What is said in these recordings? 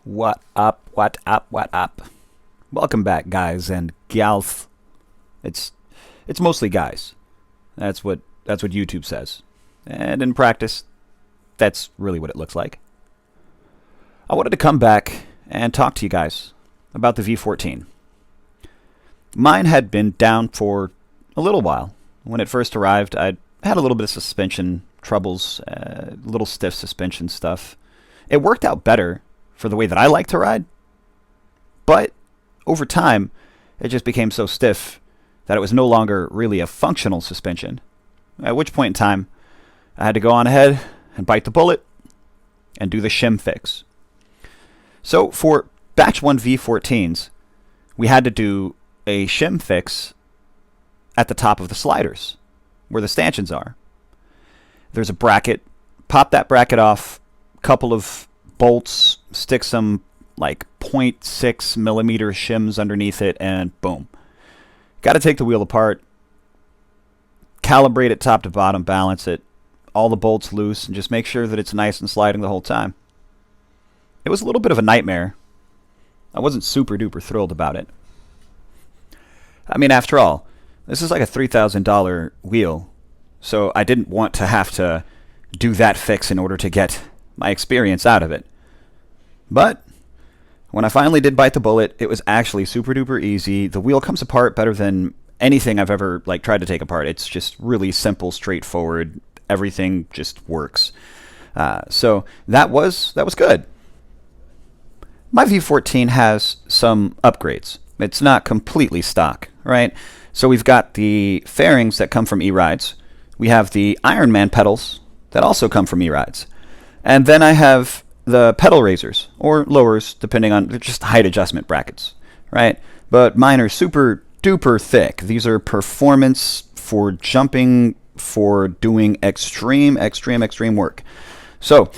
What up, what up, what up? Welcome back, guys and gals. It's mostly guys. That's what YouTube says. And in practice, that's really what it looks like. I wanted to come back and talk to you guys about the V14. Mine had been down for a little while. When it first arrived, I'd had a little bit of suspension troubles, little stiff suspension stuff. It worked out better for the way that I like to ride, but over time, it just became so stiff that it was no longer really a functional suspension, at which point in time, I had to go on ahead and bite the bullet and do the shim fix. So for batch 1 V14s, we had to do a shim fix at the top of the sliders, where the stanchions are. There's a bracket, pop that bracket off, couple of bolts, stick some like 0.6 millimeter shims underneath it, and boom. Got to take the wheel apart, calibrate it top to bottom, balance it, all the bolts loose, and just make sure that it's nice and sliding the whole time. It was a little bit of a nightmare. I wasn't super duper thrilled about it. I mean, after all, this is like a $3,000 wheel, so I didn't want to have to do that fix in order to get my experience out of it. But when I finally did bite the bullet, it was actually super duper easy. The wheel comes apart better than anything I've ever tried to take apart. It's just really simple, straightforward. Everything just works. So that was good. My V14 has some upgrades. It's not completely stock, right? So we've got the fairings that come from E-Rides. We have the Ironman pedals that also come from E-Rides. And then I have the pedal raisers, or lowers, depending on just height adjustment brackets, right? But mine are super duper thick. These are performance for jumping, for doing extreme work. So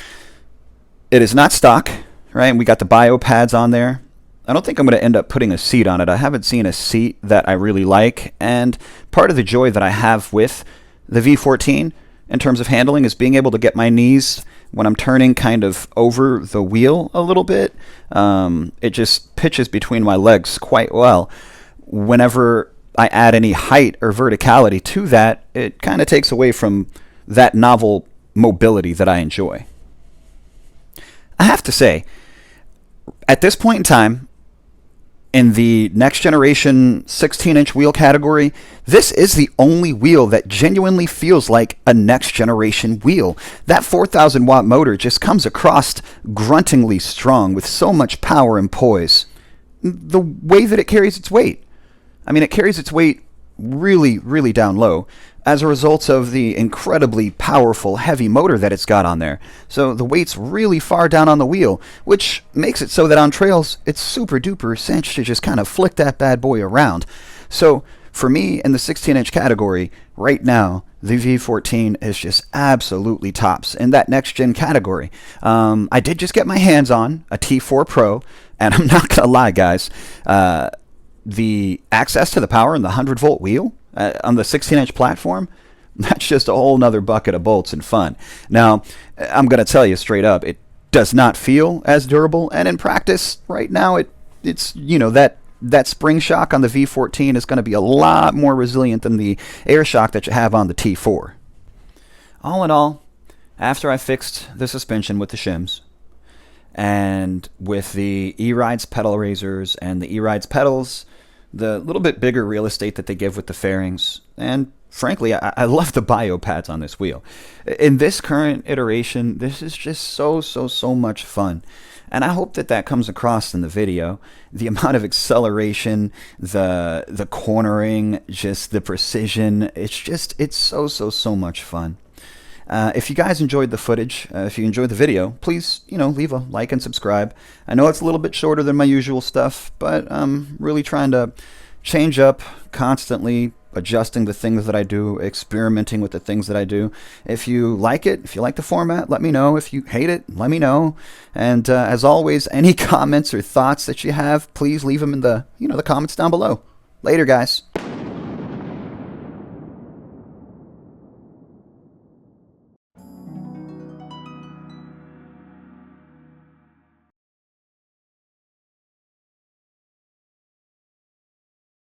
it is not stock, right? We got the bio pads on there. I don't think I'm going to end up putting a seat on it. I haven't seen a seat that I really like, and part of the joy that I have with the V14 in terms of handling is being able to get my knees when I'm turning kind of over the wheel a little bit. It just pitches between my legs quite well. Whenever I add any height or verticality to that, it kind of takes away from that novel mobility that I enjoy. I have to say, at this point in time, in the next generation 16-inch wheel category, this is the only wheel that genuinely feels like a next generation wheel. That 4,000 watt motor just comes across gruntingly strong with so much power and poise. The way that it carries its weight. I mean, it carries its weight really, really down low as a result of the incredibly powerful, heavy motor that it's got on there. So the weight's really far down on the wheel, which makes it so that on trails, it's super duper cinch to just kind of flick that bad boy around. So for me, in the 16-inch category, right now, the V14 is just absolutely tops in that next-gen category. I did just get my hands on a T4 Pro, and I'm not going to lie, guys. The access to the power in the 100-volt wheel on the 16-inch platform, that's just a whole nother bucket of bolts and fun. Now, I'm going to tell you straight up, it does not feel as durable, and in practice, right now, it's that spring shock on the V14 is going to be a lot more resilient than the air shock that you have on the T4. All in all, after I fixed the suspension with the shims, and with the E-Rides pedal raisers and the E-Rides pedals, the little bit bigger real estate that they give with the fairings, and frankly, I love the bio pads on this wheel. In this current iteration, this is just so much fun. And I hope that comes across in the video. The amount of acceleration, the cornering, just the precision, it's so much fun. If you guys enjoyed the footage, if you enjoyed the video, please, leave a like and subscribe. I know it's a little bit shorter than my usual stuff, but I'm really trying to change up, constantly adjusting the things that I do, experimenting with the things that I do. If you like it, if you like the format, let me know. If you hate it, let me know. And as always, any comments or thoughts that you have, please leave them in the comments down below. Later, guys.